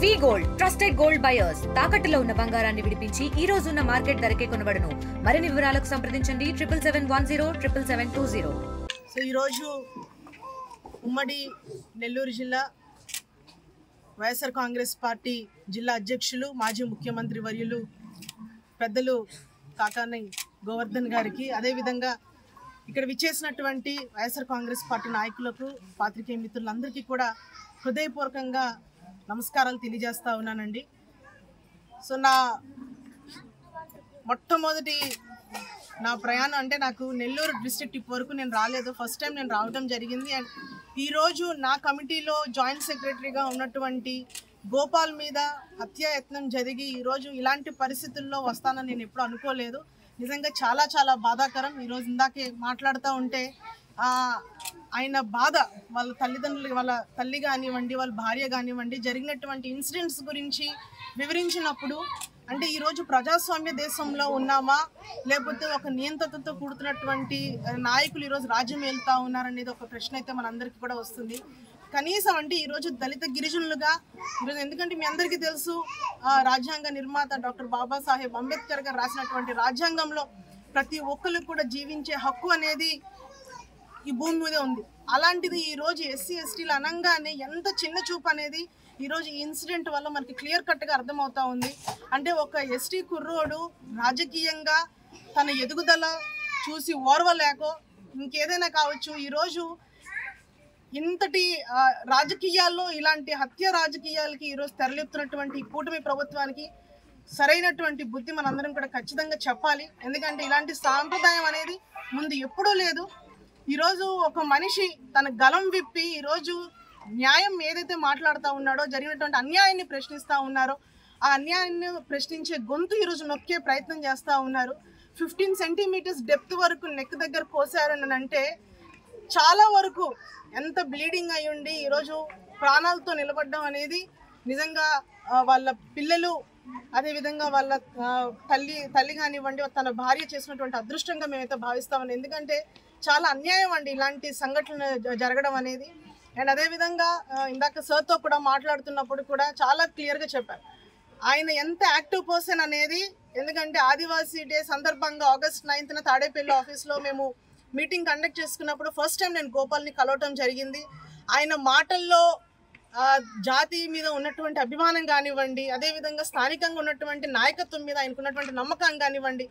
వి gold trusted gold buyers తాకట్టులో ఉన్న బంగారాన్ని విడిపించి ఈ రోజు ఉన్న మార్కెట్ ధరకే కొనబడును. మరిన్ని వివరాలకు సంప్రదించండి 77107720. సో ఈరోజు ఉమ్మడి నెల్లూరు జిల్లా వైఎస్ఆర్ కాంగ్రెస్ పార్టీ జిల్లా అధ్యక్షులు మాజీ ముఖ్యమంత్రి వర్యులు పెద్దలు కాకాని గోవర్ధన్ గారికి, అదేవిధంగా ఇక్కడ విచ్చేసినటువంటి వైఎస్ఆర్ కాంగ్రెస్ పార్టీ నాయకులకు, పాత్రికేయ మిత్రులందరికీ కూడా హృదయపూర్వకంగా నమస్కారాలు తెలియజేస్తా ఉన్నానండి. సో నా మొట్టమొదటి ప్రయాణం అంటే నాకు నెల్లూరు డిస్ట్రిక్ట్ ఇప్పటివరకు నేను రాలేదు, ఫస్ట్ టైం నేను రావడం జరిగింది. అండ్ ఈరోజు నా కమిటీలో జాయింట్ సెక్రటరీగా ఉన్నటువంటి గోపాల్ మీద హత్యాయత్నం జరిగి ఈరోజు ఇలాంటి పరిస్థితుల్లో వస్తానని నేను ఎప్పుడు అనుకోలేదు. నిజంగా చాలా చాలా బాధాకరం. ఈరోజు ఇందాకే మాట్లాడుతూ ఉంటే ఆయన బాధ, వాళ్ళ తల్లిదండ్రులు, వాళ్ళ తల్లి కానివ్వండి, వాళ్ళ భార్య కానివ్వండి, జరిగినటువంటి ఇన్సిడెంట్స్ గురించి వివరించినప్పుడు, అంటే ఈరోజు ప్రజాస్వామ్య దేశంలో ఉన్నామా లేకపోతే ఒక నియంత్రణతో కూడుతున్నటువంటి నాయకులు ఈరోజు రాజ్యం వెళ్తూ ఉన్నారనేది ఒక ప్రశ్న అయితే మనందరికీ కూడా వస్తుంది. కనీసం అంటే ఈరోజు దళిత గిరిజనులుగా ఈరోజు, ఎందుకంటే మీ అందరికీ తెలుసు రాజ్యాంగ నిర్మాత డాక్టర్ బాబాసాహెబ్ అంబేద్కర్ గారు రాసినటువంటి రాజ్యాంగంలో ప్రతి ఒక్కరికి కూడా జీవించే హక్కు అనేది ఈ భూమి మీద ఉంది. అలాంటిది ఈరోజు ఎస్సీ ఎస్టీలు అనగానే ఎంత చిన్న చూపు అనేది ఈరోజు ఈ ఇన్సిడెంట్ వల్ల మనకి క్లియర్ కట్గా అర్థమవుతా ఉంది. అంటే ఒక ఎస్టీ కుర్రోడు రాజకీయంగా తన ఎదుగుదల చూసి ఓర్వలేకో ఇంకేదైనా కావచ్చు, ఈరోజు ఇంతటి రాజకీయాల్లో ఇలాంటి హత్య రాజకీయాలకి ఈరోజు తెరలేపుతున్నటువంటి కూటమి ప్రభుత్వానికి సరైనటువంటి బుద్ధి మనందరం కూడా ఖచ్చితంగా చెప్పాలి. ఎందుకంటే ఇలాంటి సాంప్రదాయం అనేది ముందు ఎప్పుడూ లేదు. ఈరోజు ఒక మనిషి తన గలం విప్పి ఈరోజు న్యాయం ఏదైతే మాట్లాడుతూ ఉన్నాడో, జరిగినటువంటి అన్యాయాన్ని ప్రశ్నిస్తూ ఉన్నారో, ఆ అన్యాయాన్ని ప్రశ్నించే గొంతు ఈరోజు నొక్కే ప్రయత్నం చేస్తూ ఉన్నారు. 15 సెంటీమీటర్స్ డెప్త్ వరకు నెక్ దగ్గర కోసారని అంటే చాలా వరకు ఎంత బ్లీడింగ్ అయి ఉండి ఈరోజు ప్రాణాలతో నిలబడడం అనేది నిజంగా వాళ్ళ పిల్లలు, అదేవిధంగా వాళ్ళ తల్లి కానివ్వండి, తన భార్య చేసినటువంటి అదృష్టంగా మేమైతే భావిస్తామని. ఎందుకంటే చాలా అన్యాయం అండి ఇలాంటి సంఘటనలు జరగడం అనేది. అండ్ అదేవిధంగా ఇందాక సార్తో కూడా మాట్లాడుతున్నప్పుడు కూడా చాలా క్లియర్గా చెప్పారు ఆయన ఎంత యాక్టివ్ పర్సన్ అనేది. ఎందుకంటే ఆదివాసీ డే సందర్భంగా August 9th తాడేపల్లి ఆఫీస్లో మేము మీటింగ్ కండక్ట్ చేసుకున్నప్పుడు ఫస్ట్ టైం నేను గోపాల్ని కలవటం జరిగింది. ఆయన మాటల్లో జాతి మీద ఉన్నటువంటి అభిమానం కానివ్వండి, అదేవిధంగా స్థానికంగా ఉన్నటువంటి నాయకత్వం మీద ఆయనకున్నటువంటి నమ్మకం కానివ్వండి,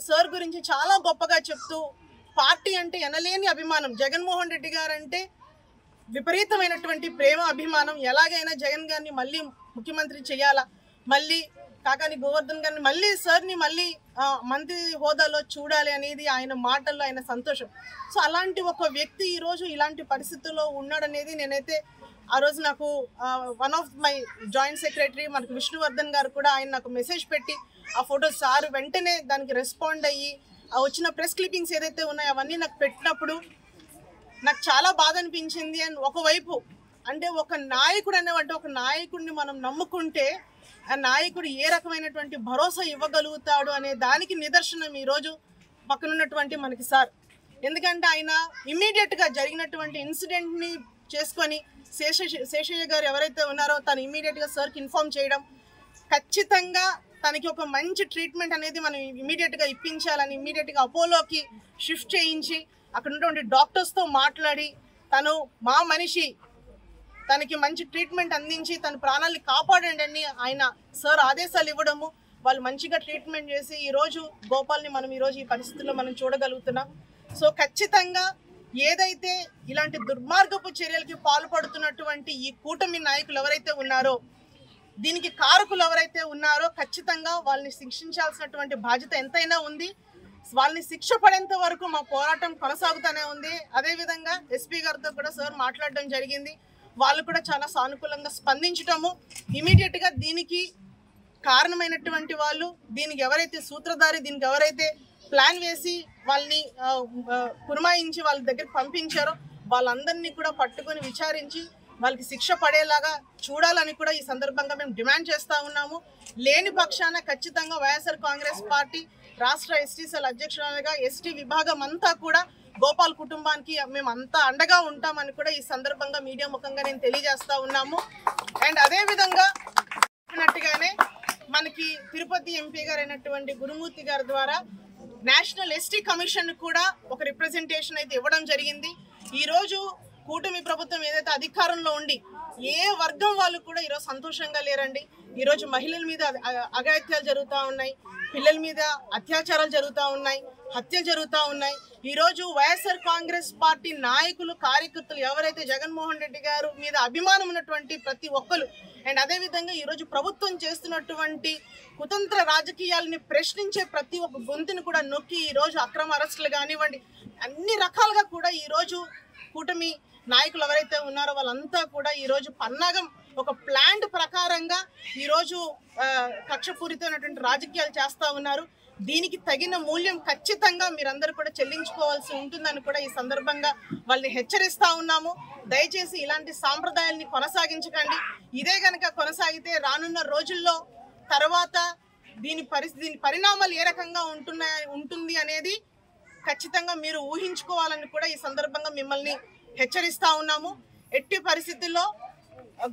సార్ గురించి చాలా గొప్పగా చెప్తూ, పార్టీ అంటే ఎనలేని అభిమానం, జగన్మోహన్ రెడ్డి గారు అంటే విపరీతమైనటువంటి ప్రేమ అభిమానం, ఎలాగైనా జగన్ గారిని మళ్ళీ ముఖ్యమంత్రి చేయాలా, మళ్ళీ కాకాని గోవర్ధన్ గారిని మళ్ళీ సార్ని మళ్ళీ మంత్రి హోదాలో చూడాలి అనేది ఆయన మాటల్లో ఆయన సంతోషం. సో అలాంటి ఒక వ్యక్తి ఈరోజు ఇలాంటి పరిస్థితుల్లో ఉన్నాడనేది నేనైతే ఆ రోజు నాకు one of my joint secretary మనకు విష్ణువర్ధన్ గారు కూడా ఆయన నాకు మెసేజ్ పెట్టి ఆ ఫోటో సార్ వెంటనే దానికి రెస్పాండ్ అయ్యి వచ్చిన ప్రెస్ క్లిప్పింగ్స్ ఏదైతే ఉన్నాయో అవన్నీ నాకు పెట్టినప్పుడు నాకు చాలా బాధ అనిపించింది. అండ్ ఒకవైపు అంటే ఒక నాయకుడు అనేవంటే ఒక నాయకుడిని మనం నమ్ముకుంటే ఆ నాయకుడు ఏ రకమైనటువంటి భరోసా ఇవ్వగలుగుతాడు అనే దానికి నిదర్శనం ఈరోజు పక్కనున్నటువంటి మనకి సార్. ఎందుకంటే ఆయన ఇమ్మీడియట్గా జరిగినటువంటి ఇన్సిడెంట్ని చేసుకొని శేషయ్య గారు ఎవరైతే ఉన్నారో తను ఇమ్మీడియట్గా సార్కి ఇన్ఫార్మ్ చేయడం, ఖచ్చితంగా తనకి ఒక మంచి ట్రీట్మెంట్ అనేది మనం ఇమ్మీడియట్గా ఇప్పించాలని ఇమ్మీడియట్గా అపోలోకి షిఫ్ట్ చేయించి అక్కడ ఉన్నటువంటి డాక్టర్స్తో మాట్లాడి తను మా మనిషి, తనకి మంచి ట్రీట్మెంట్ అందించి తన ప్రాణాలని కాపాడండి అని ఆయన సార్ ఆదేశాలు ఇవ్వడము, వాళ్ళు మంచిగా ట్రీట్మెంట్ చేసి ఈరోజు గోపాల్ని మనం ఈరోజు ఈ పరిస్థితుల్లో మనం చూడగలుగుతున్నాం. సో ఖచ్చితంగా ఏదైతే ఇలాంటి దుర్మార్గపు చర్యలకి పాల్పడుతున్నటువంటి ఈ కూటమి నాయకులు ఎవరైతే ఉన్నారో, దీనికి కారకులు ఎవరైతే ఉన్నారో ఖచ్చితంగా వాళ్ళని శిక్షించాల్సినటువంటి బాధ్యత ఎంతైనా ఉంది. వాళ్ళని శిక్ష పడేంత వరకు మా పోరాటం కొనసాగుతూనే ఉంది. అదేవిధంగా ఎస్పీ గారితో కూడా సార్ మాట్లాడడం జరిగింది. వాళ్ళు కూడా చాలా సానుకూలంగా స్పందించటము, ఇమీడియట్గా దీనికి కారణమైనటువంటి వాళ్ళు, దీనికి ఎవరైతే సూత్రధారి, దీనికి ఎవరైతే ప్లాన్ వేసి వాళ్ళని పురమాయించి వాళ్ళ దగ్గరికి పంపించారో వాళ్ళందరినీ కూడా పట్టుకొని విచారించి వాళ్ళకి శిక్ష పడేలాగా చూడాలని కూడా ఈ సందర్భంగా మేము డిమాండ్ చేస్తూ ఉన్నాము. లేని పక్షాన ఖచ్చితంగా వైఎస్ఆర్ కాంగ్రెస్ పార్టీ రాష్ట్ర ఎస్టీ సెల్ అధ్యక్షురాలుగా ఎస్టీ విభాగం అంతా కూడా గోపాల్ కుటుంబానికి మేము అంతా అండగా ఉంటామని కూడా ఈ సందర్భంగా మీడియా ముఖంగా నేను తెలియజేస్తా ఉన్నాము. అండ్ అదేవిధంగా చెప్పినట్టుగానే మనకి తిరుపతి ఎంపీ గారు అయినటువంటి గురుమూర్తి గారి ద్వారా నేషనల్ ఎస్టీ కమిషన్ కూడా ఒక రిప్రజెంటేషన్ అయితే ఇవ్వడం జరిగింది. ఈరోజు కూటమి ప్రభుత్వం ఏదైతే అధికారంలో ఉండి ఏ వర్గం వాళ్ళు కూడా ఈరోజు సంతోషంగా లేరండి. ఈరోజు మహిళల మీద అఘాయిత్యాలు జరుగుతూ ఉన్నాయి, పిల్లల మీద అత్యాచారాలు జరుగుతూ ఉన్నాయి, హత్యలు జరుగుతూ ఉన్నాయి. ఈరోజు వైఎస్ఆర్ కాంగ్రెస్ పార్టీ నాయకులు కార్యకర్తలు ఎవరైతే జగన్మోహన్ రెడ్డి గారు మీద అభిమానం ఉన్నటువంటి ప్రతి ఒక్కరు అండ్ అదేవిధంగా ఈరోజు ప్రభుత్వం చేస్తున్నటువంటి కుతంత్ర రాజకీయాలని ప్రశ్నించే ప్రతి ఒక్క గొంతుని కూడా నొక్కి ఈరోజు అక్రమ అరెస్టులు కానివ్వండి అన్ని రకాలుగా కూడా ఈరోజు కూటమి నాయకులు ఎవరైతే ఉన్నారో వాళ్ళంతా కూడా ఈరోజు పన్నాగం ఒక ప్లాంట్ ప్రకారంగా ఈరోజు కక్షపూరితమైనటువంటి రాజకీయాలు చేస్తూ ఉన్నారు. దీనికి తగిన మూల్యం ఖచ్చితంగా మీరందరూ కూడా చెల్లించుకోవాల్సి ఉంటుందని కూడా ఈ సందర్భంగా వాళ్ళని హెచ్చరిస్తూ ఉన్నాము. దయచేసి ఇలాంటి సాంప్రదాయాల్ని కొనసాగించకండి. ఇదే కనుక కొనసాగితే రానున్న రోజుల్లో తర్వాత దీని పరిణామాలు ఏ రకంగా ఉంటుంది అనేది ఖచ్చితంగా మీరు ఊహించుకోవాలని కూడా ఈ సందర్భంగా మిమ్మల్ని హెచ్చరిస్తా ఉన్నాము. ఎట్టి పరిస్థితుల్లో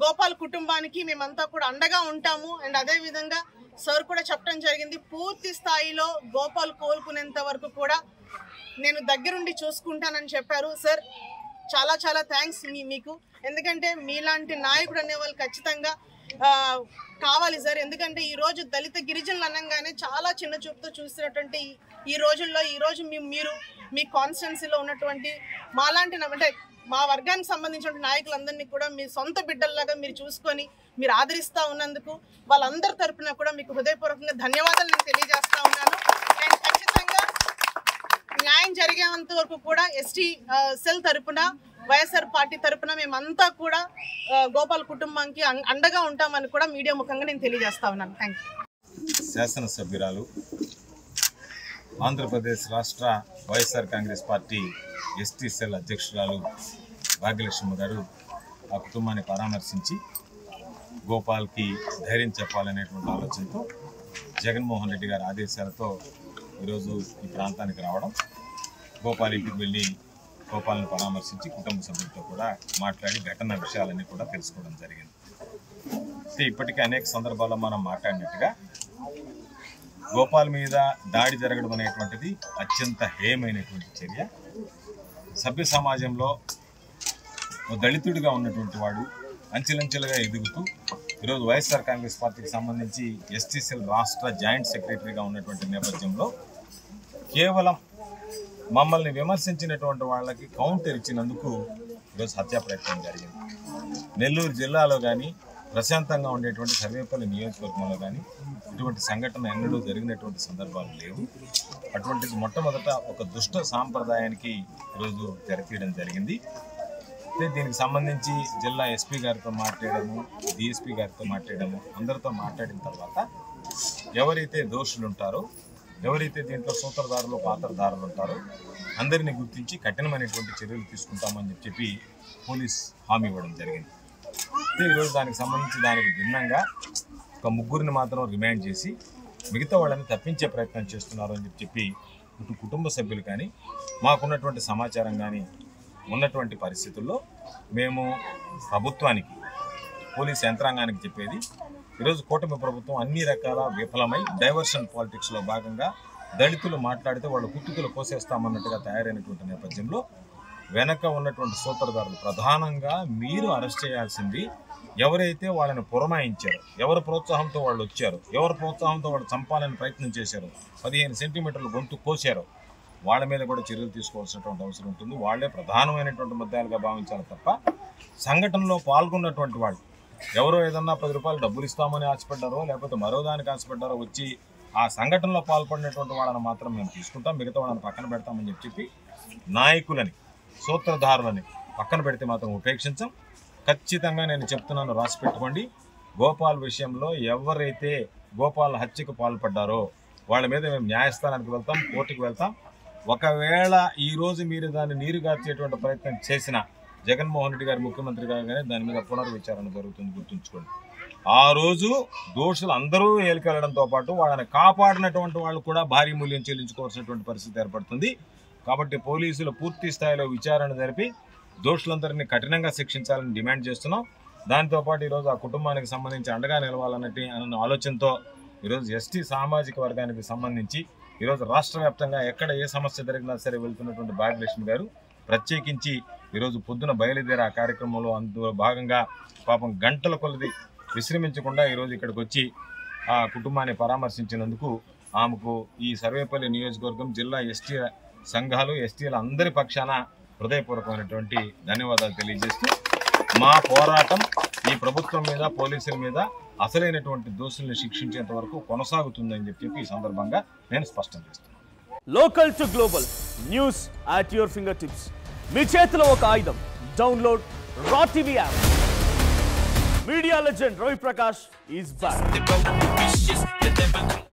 గోపాల్ కుటుంబానికి మేమంతా కూడా అండగా ఉంటాము. అండ్ అదేవిధంగా సార్ కూడా చెప్పడం జరిగింది, పూర్తి స్థాయిలో గోపాల్ కోలుకునేంత వరకు కూడా నేను దగ్గరుండి చూసుకుంటానని చెప్పారు. సార్ చాలా చాలా థ్యాంక్స్ మీకు. ఎందుకంటే మీలాంటి నాయకుడు అనేవాళ్ళు ఖచ్చితంగా కావాలి సార్. ఎందుకంటే ఈరోజు దళిత గిరిజనులు అనగానే చాలా చిన్న చూపుతో చూస్తున్నటువంటి ఈ రోజుల్లో ఈరోజు మీరు మీ కాన్స్టిట్యున్సీలో ఉన్నటువంటి మాలాంటి అంటే మా వర్గానికి సంబంధించిన నాయకులందరినీ కూడా మీ సొంత బిడ్డల్లాగా మీరు చూసుకొని మీరు ఆదరిస్తూ ఉన్నందుకు వాళ్ళందరి తరఫున కూడా మీకు హృదయపూర్వకంగా ధన్యవాదాలు నేను తెలియజేస్తా ఉన్నాను. అండ్ ఖచ్చితంగా న్యాయం జరిగేంత వరకు కూడా ఎస్టీ సెల్ తరఫున వైఎస్ఆర్ పార్టీ తరఫున మేమంతా కూడా గోపాల్ కుటుంబానికి అండగా ఉంటామని కూడా మీడియా ముఖంగా నేను తెలియజేస్తా ఉన్నాను. Thank you. శాసనసభ్యురాలు ఆంధ్రప్రదేశ్ రాష్ట్ర YSR Congress party ST cell అధ్యక్షురాలు భాగ్యలక్ష్మి గారు ఆ కుటుంబాన్ని పరామర్శించి గోపాల్కి ధైర్యం చెప్పాలనేటువంటి ఆలోచనతో జగన్మోహన్ రెడ్డి గారి ఆదేశాలతో ఈరోజు ఈ ప్రాంతానికి రావడం, గోపాల్ ఇంటికి వెళ్ళి గోపాల్ని పరామర్శించి కుటుంబ సభ్యులతో కూడా మాట్లాడి ఘటన విషయాలన్నీ కూడా తెలుసుకోవడం జరిగింది. ఇప్పటికే అనేక సందర్భాల్లో మనం మాట్లాడినట్టుగా గోపాల్ మీద దాడి జరగడం అనేటువంటిది అత్యంత హేయమైనటువంటి చర్య. సభ్య సమాజంలో దళితుడిగా ఉన్నటువంటి వాడు అంచెలంచెలుగా ఎదుగుతూ ఈరోజు వైఎస్ఆర్ కాంగ్రెస్ పార్టీకి సంబంధించి ఎస్టీ సెల్ రాష్ట్ర జాయింట్ సెక్రటరీగా ఉన్నటువంటి నేపథ్యంలో కేవలం మమ్మల్ని విమర్శించినటువంటి వాళ్ళకి కౌంటర్ ఇచ్చినందుకు ఈరోజు హత్యా ప్రయత్నం జరిగింది. నెల్లూరు జిల్లాలో కానీ ప్రశాంతంగా ఉండేటువంటి సర్వేపల్లి నియోజకవర్గంలో కానీ ఇటువంటి సంఘటన ఎన్నడూ జరిగినటువంటి సందర్భాలు లేవు. అటువంటిది మొట్టమొదట ఒక దుష్ట సాంప్రదాయానికి ఈరోజు తెరతీయడం జరిగింది. దీనికి సంబంధించి జిల్లా ఎస్పీ గారితో మాట్లాడము, డిఎస్పీ గారితో మాట్లాడము, అందరితో మాట్లాడిన తర్వాత ఎవరైతే దోషులు ఉంటారో, ఎవరైతే దీంట్లో సూత్రధారులు పాత్రధారులు ఉంటారో అందరినీ గుర్తించి కఠినమైనటువంటి చర్యలు తీసుకుంటామని చెప్పి పోలీస్ హామీ ఇవ్వడం జరిగింది. ఈరోజు దానికి సంబంధించి దానికి భిన్నంగా ఒక ముగ్గురిని మాత్రం రిమాండ్ చేసి మిగతా వాళ్ళని తప్పించే ప్రయత్నం చేస్తున్నారు అని చెప్పి ఇటు కుటుంబ సభ్యులు కానీ మాకున్నటువంటి సమాచారం కానీ ఉన్నటువంటి పరిస్థితుల్లో మేము ప్రభుత్వానికి, పోలీస్ యంత్రాంగానికి చెప్పేది, ఈరోజు కూటమి ప్రభుత్వం అన్ని రకాల విఫలమై డైవర్షన్ పాలిటిక్స్లో భాగంగా దళితులు మాట్లాడితే వాళ్ళు కుట్టుకులు కోసేస్తామన్నట్టుగా తయారైనటువంటి నేపథ్యంలో వెనక ఉన్నటువంటి సూత్రధారులు ప్రధానంగా మీరు అరెస్ట్ చేయాల్సింది ఎవరైతే వాళ్ళని పురమాయించారో, ఎవరి ప్రోత్సాహంతో వాళ్ళు వచ్చారో, ఎవరి ప్రోత్సాహంతో వాళ్ళు చంపాలని ప్రయత్నం చేశారో, 15 సెంటీమీటర్లు గొంతు కోసారో వాళ్ళ మీద కూడా చర్యలు తీసుకోవాల్సినటువంటి అవసరం ఉంటుంది. వాళ్ళే ప్రధానమైనటువంటి ముద్దాలుగా భావించాలి తప్ప సంఘటనలో పాల్గొన్నటువంటి వాళ్ళు ఎవరో ఏదన్నా 10 రూపాయలు డబ్బులు ఇస్తామని ఆశపడ్డారో లేకపోతే మరో దానికి ఆశపడ్డారో వచ్చి ఆ సంఘటనలో పాల్పడినటువంటి వాళ్ళని మాత్రం మేము తీసుకుంటాం, మిగతా వాళ్ళని పక్కన పెడతామని చెప్పి నాయకులని, సూత్రధారులని పక్కన పెడితే మాత్రం ఉపేక్షించాం. ఖచ్చితంగా నేను చెప్తున్నాను, రాసి పెట్టుకోండి. గోపాల్ విషయంలో ఎవరైతే గోపాల్ హత్యకు పాల్పడ్డారో వాళ్ళ మీద మేము న్యాయస్థానానికి వెళ్తాం, కోర్టుకు వెళ్తాం. ఒకవేళ ఈరోజు మీరు దాన్ని నీరుగార్చేటువంటి ప్రయత్నం చేసిన జగన్మోహన్ రెడ్డి గారు ముఖ్యమంత్రి కాగానే దాని మీద పునర్విచారణ జరుగుతుంది, గుర్తుంచుకోండి. ఆ రోజు దోషులు అందరూ ఏలికెళ్లడంతో పాటు వాళ్ళని కాపాడినటువంటి వాళ్ళు కూడా భారీ మూల్యం చెల్లించుకోవాల్సినటువంటి పరిస్థితి ఏర్పడుతుంది. కాబట్టి పోలీసులు పూర్తి స్థాయిలో విచారణ జరిపి దోషులందరినీ కఠినంగా శిక్షించాలని డిమాండ్ చేస్తున్నాం. దాంతోపాటు ఈరోజు ఆ కుటుంబానికి సంబంధించి అండగా నిలవాలన్నట్టు అన్న ఆలోచనతో ఈరోజు ఎస్టీ సామాజిక వర్గానికి సంబంధించి ఈరోజు రాష్ట్ర వ్యాప్తంగా ఎక్కడ ఏ సమస్య జరిగినా సరే వెళ్తున్నటువంటి భాగ్యలక్ష్మి గారు ప్రత్యేకించి ఈరోజు పొద్దున బయలుదేరి ఆ కార్యక్రమంలో అందులో భాగంగా పాపం గంటల కొలది విశ్రమించకుండా ఈరోజు ఇక్కడికి వచ్చి ఆ కుటుంబాన్ని పరామర్శించినందుకు ఆమెకు ఈ సర్వేపల్లి నియోజకవర్గం జిల్లా ఎస్టీ సంఘాలు ఎస్టీల అందరి పక్షాన హృదయపూర్వకమైనటువంటి ధన్యవాదాలు తెలియజేస్తూ మా పోరాటం ఈ ప్రభుత్వం మీద పోలీసుల మీద అసలైనటువంటి దోషుల్ని శిక్షించేంత వరకు కొనసాగుతుందని చెప్పి ఈ సందర్భంగా నేను స్పష్టం చేస్తున్నాను. Local to global news at your fingertips. మీ చేతిలో ఒక ఆయుధం. Download raw TV app. Media legend Ravi Prakash is back.